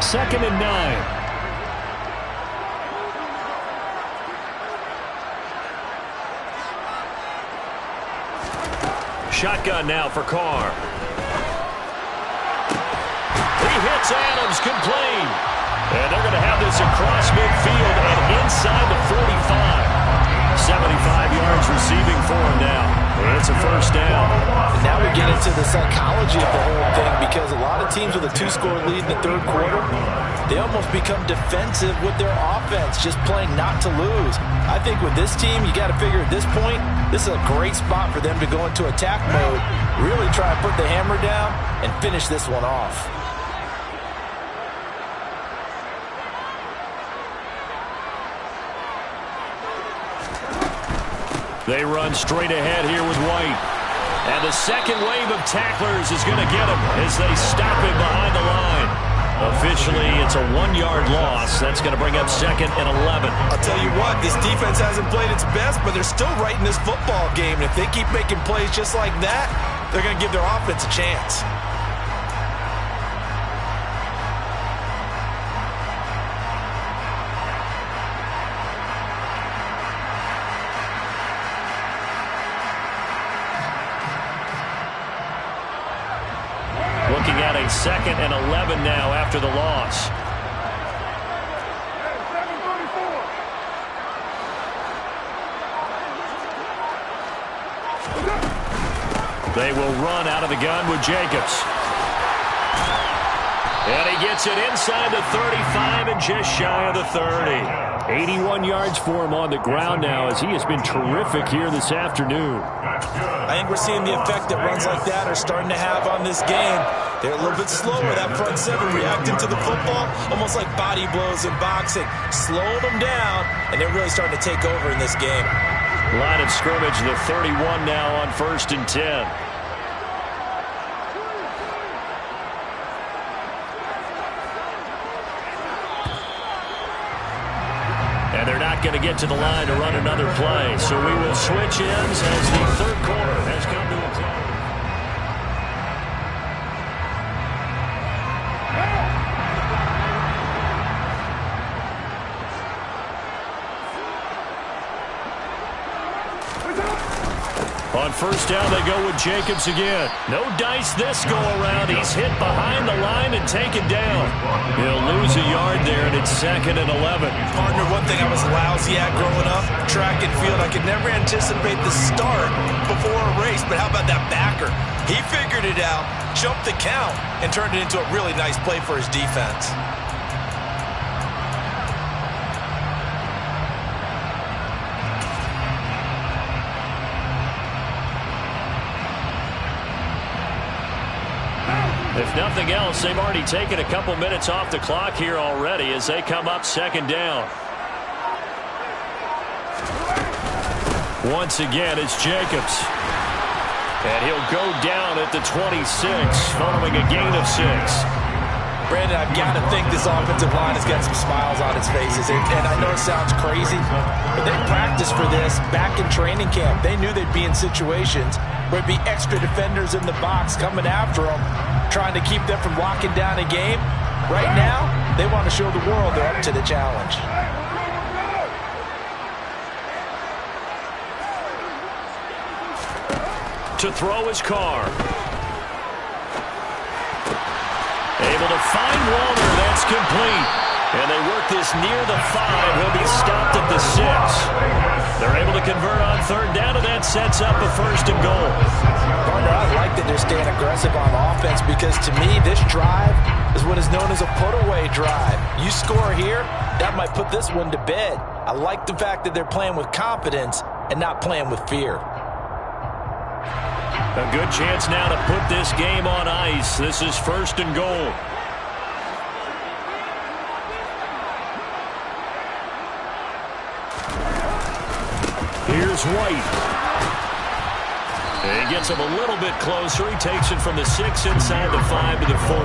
Second and 9. Shotgun now for Carr. He hits Adams, complete. And they're going to have this across midfield and inside the 45. 75 yards receiving for him now. It's a first down. And now we get into the psychology of the whole thing because a lot of teams with a 2-score lead in the third quarter, they almost become defensive with their offense, just playing not to lose. I think with this team, you got to figure at this point, this is a great spot for them to go into attack mode, really try to put the hammer down and finish this one off. They run straight ahead here with White. And the second wave of tacklers is going to get him as they stop him behind the line. Officially, it's a 1-yard loss. That's going to bring up 2nd and 11. I'll tell you what, this defense hasn't played its best, but they're still right in this football game. And if they keep making plays just like that, they're going to give their offense a chance. Looking at a 2nd and 11 now after the loss. They will run out of the gun with Jacobs. And he gets it inside the 35 and just shy of the 30. 81 yards for him on the ground now as he has been terrific here this afternoon. I think we're seeing the effect that runs like that are starting to have on this game. They're a little bit slower, that front seven reacting to the football, almost like body blows in boxing. Slowing them down, and they're really starting to take over in this game. Line of scrimmage, the 31 now on 1st and 10. And they're not going to get to the line to run another play. So we will switch ends as the third quarter has come to a close. On first down, they go with Jacobs again. No dice this go around. He's hit behind the line and taken down. He'll lose a yard there, and it's 2nd and 11. Partner, one thing I was lousy at growing up, track and field, I could never anticipate the start before a race, but how about that backer? He figured it out, jumped the count, and turned it into a really nice play for his defense. If nothing else, they've already taken a couple minutes off the clock here already as they come up 2nd down. Once again, it's Jacobs. And he'll go down at the 26 following a gain of 6. Brandon, I've got to think this offensive line has got some smiles on its faces. And I know it sounds crazy, but they practiced for this back in training camp. They knew they'd be in situations where it'd be extra defenders in the box coming after them, trying to keep them from locking down a game. Right now, they want to show the world they're up to the challenge. To throw his Carr. Able to find Walter. That's complete. And they work this near the 5. He'll be stopped at the 6. They're able to convert on third down, and that sets up a 1st and goal. Partner, I like that they're staying aggressive on offense because, to me, this drive is what is known as a put-away drive. You score here, that might put this one to bed. I like the fact that they're playing with confidence and not playing with fear. A good chance now to put this game on ice. This is 1st and goal. Here's White. And he gets him a little bit closer. He takes it from the 6 inside the 5 to the 4.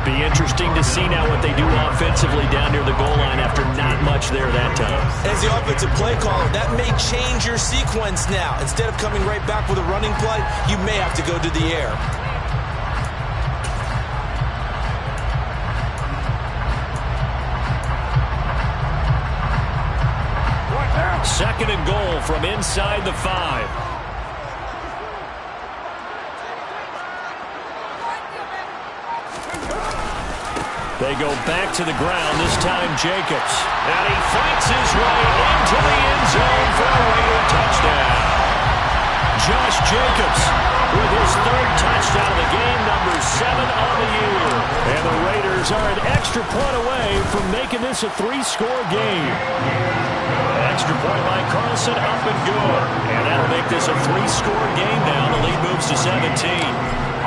Be interesting to see now what they do offensively down near the goal line after not much there that time. As the offensive play caller, that may change your sequence now. Instead of coming right back with a running play, you may have to go to the air. 2nd and goal from inside the 5. They go back to the ground, this time Jacobs. And he fights his way into the end zone for a Raider touchdown. Josh Jacobs with his 3rd touchdown of the game, number 7 on the year. And the Raiders are an extra point away from making this a 3-score game. Extra point by Carlson, up and good. And that'll make this a 3-score game now. The lead moves to 17.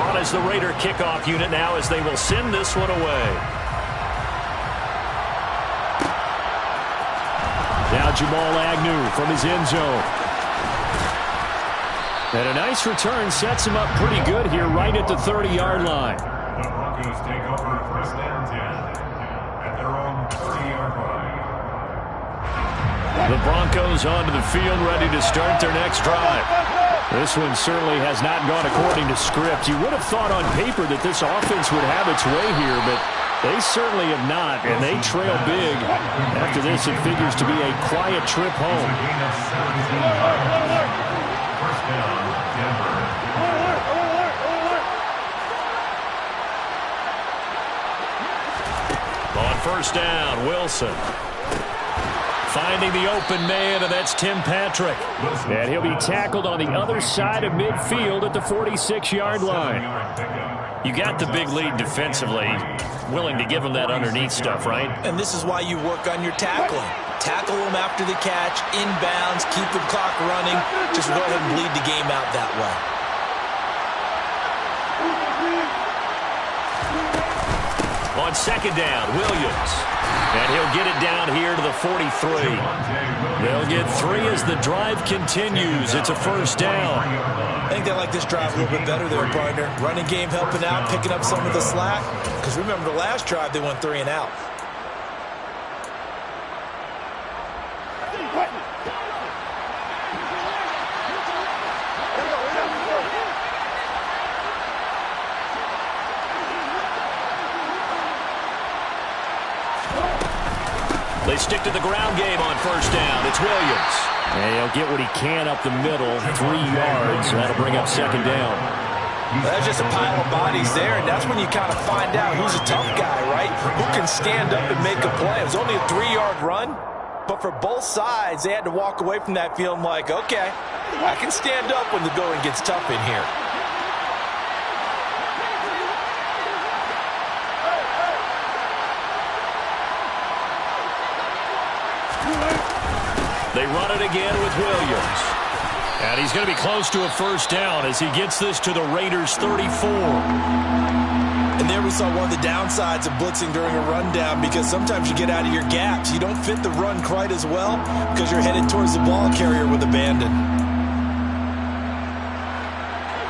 On as the Raider kickoff unit now as they will send this one away. Now Jamal Agnew from his end zone. And a nice return sets him up pretty good here right at the 30-yard line. The Broncos take over 1st and 10 at their own 30-yard line. The Broncos onto the field ready to start their next drive. This one certainly has not gone according to script. You would have thought on paper that this offense would have its way here, but they certainly have not, and they trail big. After this, it figures to be a quiet trip home. First down, Denver. On 1st down, Wilson. Finding the open man, and that's Tim Patrick. And he'll be tackled on the other side of midfield at the 46-yard line. You got the big lead defensively. Willing to give him that underneath stuff, right? And this is why you work on your tackling. Tackle them after the catch, inbounds, keep the clock running. Just go ahead and bleed the game out that way. On 2nd down, Williams. And he'll get it down here to the 43. They'll get 3 as the drive continues. It's a 1st down. I think they like this drive a little bit better there, partner. Running game helping out, picking up some of the slack. Because remember, the last drive, they went 3 and out. They stick to the ground game on 1st down. It's Williams. And he'll get what he can up the middle, 3 yards. That'll bring up 2nd down. That's just a pile of bodies there, and that's when you kind of find out who's a tough guy, right? Who can stand up and make a play. It was only a 3-yard run, but for both sides, they had to walk away from that feeling like, okay, I can stand up when the going gets tough in here. They run it again with Williams. And he's going to be close to a 1st down as he gets this to the Raiders' 34. And there we saw one of the downsides of blitzing during a rundown, because sometimes you get out of your gaps. You don't fit the run quite as well because you're headed towards the ball carrier with abandon.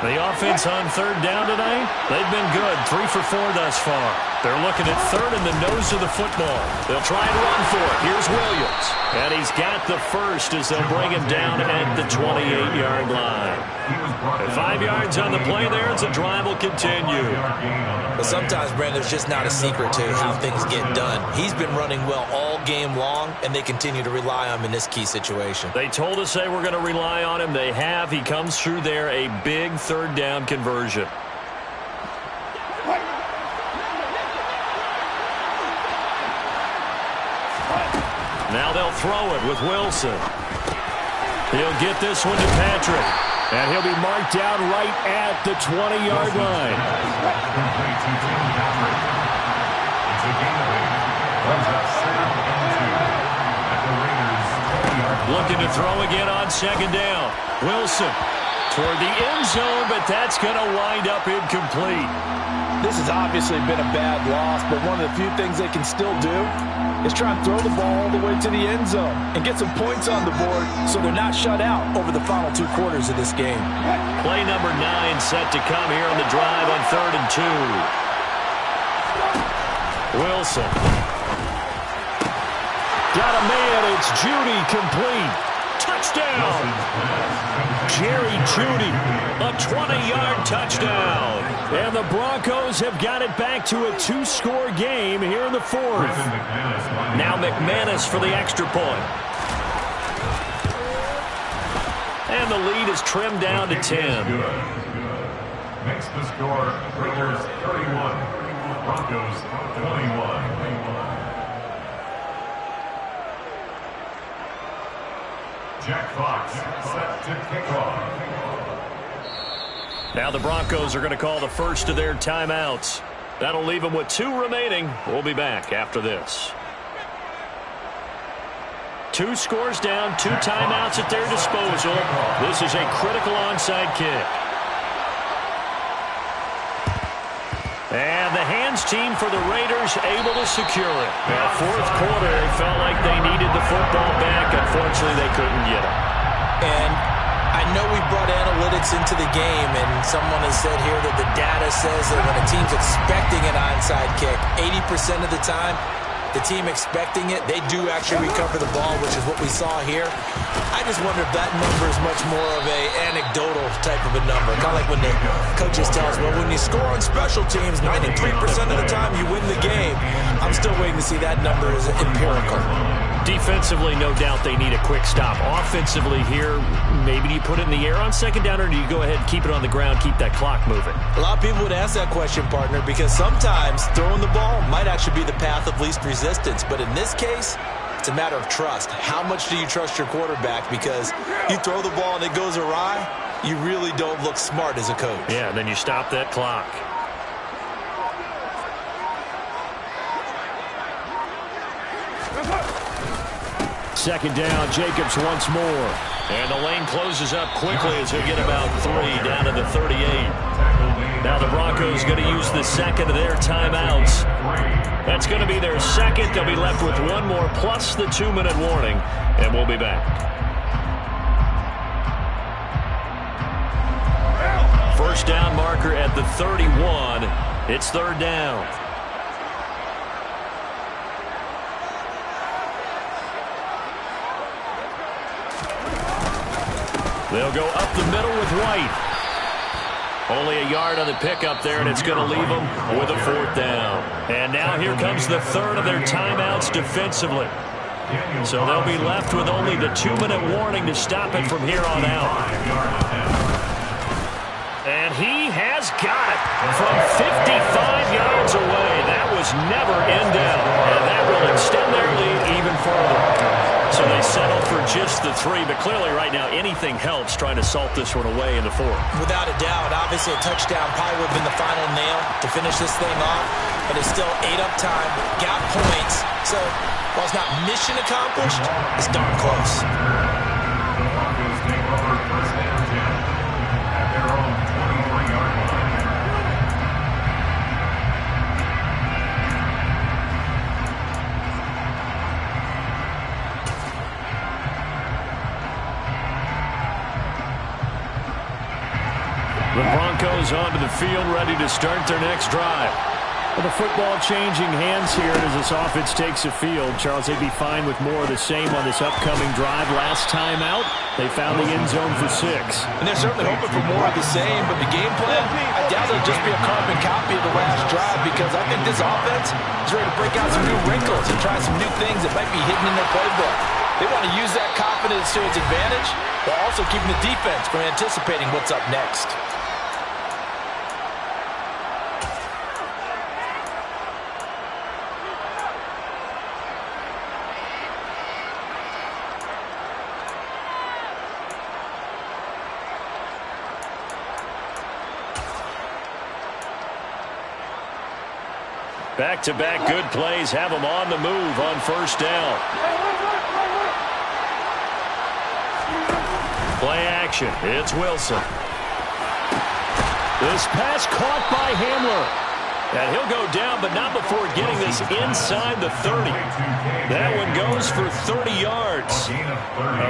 The offense on 3rd down tonight, they've been good. 3 for 4 thus far. They're looking at 3rd in the nose of the football. They'll try and run for it. Here's Williams. And he's got the 1st as they'll bring him down at the 28-yard line. And 5 yards on the play there as the drive will continue. But sometimes, Brandon, there's just not a secret to how things get done. He's been running well all game long, and they continue to rely on him in this key situation. They told us they were going to rely on him. They have. He comes through there, a big 3rd down conversion. throw it with Wilson. He'll get this one to Patrick. And he'll be marked down right at the 20-yard line. Looking to throw again on second down. Wilson toward the end zone, but that's going to wind up incomplete. This has obviously been a bad loss, but one of the few things they can still do is try and throw the ball all the way to the end zone and get some points on the board so they're not shut out over the final 2 quarters of this game. Play number 9 set to come here on the drive on 3rd and 2. Wilson. Got a man. It's Judy complete. Touchdown. Jerry Judy, a 20-yard touchdown. And the Broncos have got it back to a 2-score game here in the 4th. Now McManus for the extra point. And the lead is trimmed down to 10. Makes the score Raiders 31, Broncos 21. Jack Fox set to kick off. Now the Broncos are going to call the first of their timeouts. That'll leave them with 2 remaining. We'll be back after this. 2 scores down, 2 timeouts at their disposal. This is a critical onside kick. And the hands team for the Raiders able to secure it. Now, 4th quarter, they felt like they needed the football back. Unfortunately, they couldn't get it. And I know we brought analytics into the game, and someone has said here that the data says that when a team's expecting an onside kick, 80% of the time, the team expecting it, they do actually recover the ball, which is what we saw here. I just wonder if that number is much more of a anecdotal type of a number. Kind of like when the coaches tell us, well, when you score on special teams, 93% of the time you win the game. I'm still waiting to see that number as empirical. Defensively, no doubt they need a quick stop. Offensively here, maybe do you put it in the air on second down, or do you go ahead and keep it on the ground, keep that clock moving? A lot of people would ask that question, partner, because sometimes throwing the ball might actually be the path of least resistance. But in this case, it's a matter of trust. How much do you trust your quarterback? Because you throw the ball and it goes awry, you really don't look smart as a coach. Yeah, then you stop that clock. Second down, Jacobs once more. And the lane closes up quickly as he'll get about 3 down to the 38. Now the Broncos going to use the second of their timeouts. That's going to be their second. They'll be left with 1 more plus the 2-minute warning, and we'll be back. First down marker at the 31. It's 3rd down. They'll go up the middle with White. Only a yard on the pickup there, and it's going to leave them with a 4th down. And now here comes the 3rd of their timeouts defensively. So they'll be left with only the 2-minute warning to stop it from here on out. And he has got it from 55 yards away. That was never in doubt. And that will extend their lead even further. So they settle for just the 3, but clearly right now anything helps trying to salt this one away in the 4th. Without a doubt, obviously a touchdown probably would have been the final nail to finish this thing off, but it's still 8 up time, got points. So while it's not mission accomplished, it's darn close. The Broncos take over first and 10 at their own 23-yard line. The Broncos onto the field, ready to start their next drive. Well, the football changing hands here as this offense takes the field. Charles, they'd be fine with more of the same on this upcoming drive. Last time out, they found the end zone for 6. And they're certainly hoping for more of the same, but the game plan, I doubt it'll just be a carbon copy of the last drive, because I think this offense is ready to break out some new wrinkles and try some new things that might be hidden in their playbook. They want to use that confidence to its advantage, while also keeping the defense from anticipating what's up next. Back-to-back good plays have them on the move on first down. Play action. It's Wilson. This pass caught by Hamler. And he'll go down, but not before getting this inside the 30. That one goes for 30 yards.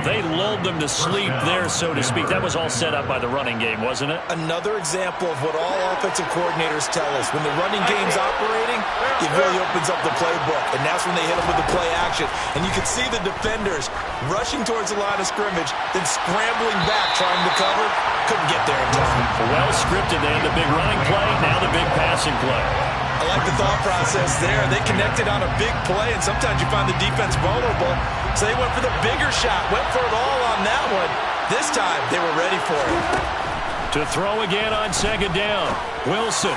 They lulled them to sleep there, so to speak. That was all set up by the running game, wasn't it? Another example of what all offensive coordinators tell us. When the running game's operating, it really opens up the playbook. And that's when they hit them with the play action. And you can see the defenders rushing towards the line of scrimmage, then scrambling back, trying to cover. Couldn't get there in time. Well scripted. They had the big running play, now the big passing play. I like the thought process there. They connected on a big play, and sometimes you find the defense vulnerable. So they went for the bigger shot, went for it all on that one. This time, they were ready for it. To throw again on second down. Wilson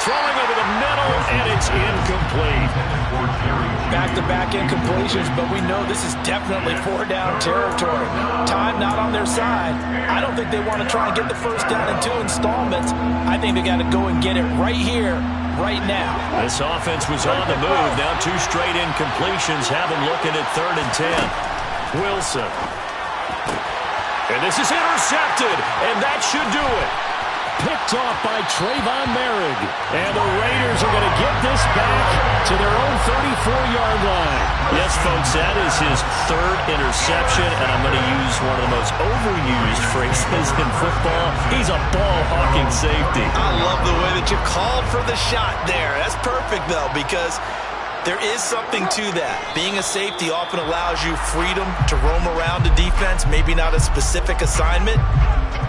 throwing over the middle, and it's incomplete. Back-to-back incompletions, but we know this is definitely four-down territory. Time not on their side. I don't think they want to try and get the first down in 2 installments. I think they got to go and get it right here, right now. This offense was on the move. Now 2 straight incompletions have them looking at 3rd and 10. Wilson. And this is intercepted, and that should do it. Picked off by Trayvon Merrick. And the Raiders are going to get this back to their own 34-yard line. Yes, folks, that is his 3rd interception, and I'm going to use one of the most overused phrases in football. He's a ball-hawking safety. I love the way that you called for the shot there. That's perfect, though, because there is something to that. Being a safety often allows you freedom to roam around the defense, maybe not a specific assignment.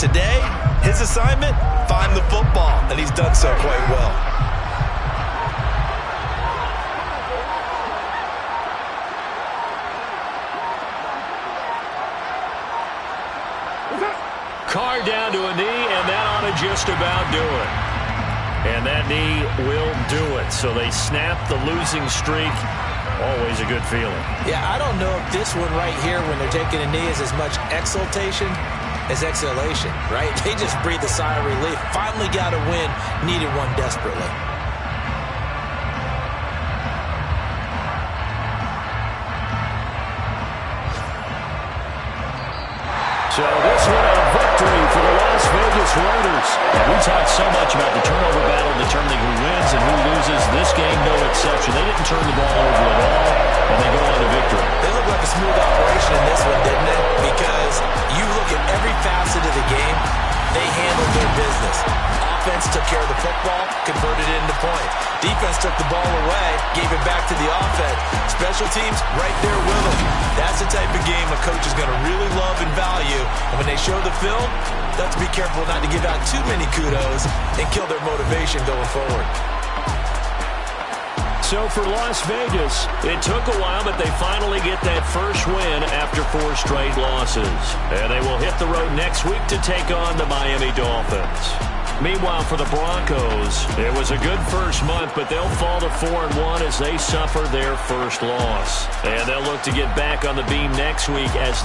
Today, his assignment, find the football, and he's done so quite well. Carr down to a knee, and that ought to just about do it. And that knee will do it. So they snap the losing streak. Always a good feeling. Yeah, I don't know if this one right here, when they're taking a knee, is as much exultation as exhalation, right? They just breathe a sigh of relief. Finally got a win, needed one desperately. So this one a victory for the Las Vegas Raiders. And we talked so much about the turnover battle determining who wins and who loses. This game, no exception. They didn't turn the ball over at all, and they go on to victory. They look like a smooth operation in this one, didn't they? Because you look at every facet of the game, they handled their business. Offense took care of the football, converted it into points. Defense took the ball away, gave it back to the offense. Special teams right there with them. That's the type of game a coach is going to really love and value. And when they show the film, they have to be careful not to give out too many kudos and kill their motivation going forward. So for Las Vegas, it took a while, but they finally get that first win after 4 straight losses. And they will hit the road next week to take on the Miami Dolphins. Meanwhile, for the Broncos, it was a good first month, but they'll fall to 4-1 as they suffer their first loss. And they'll look to get back on the beam next week as they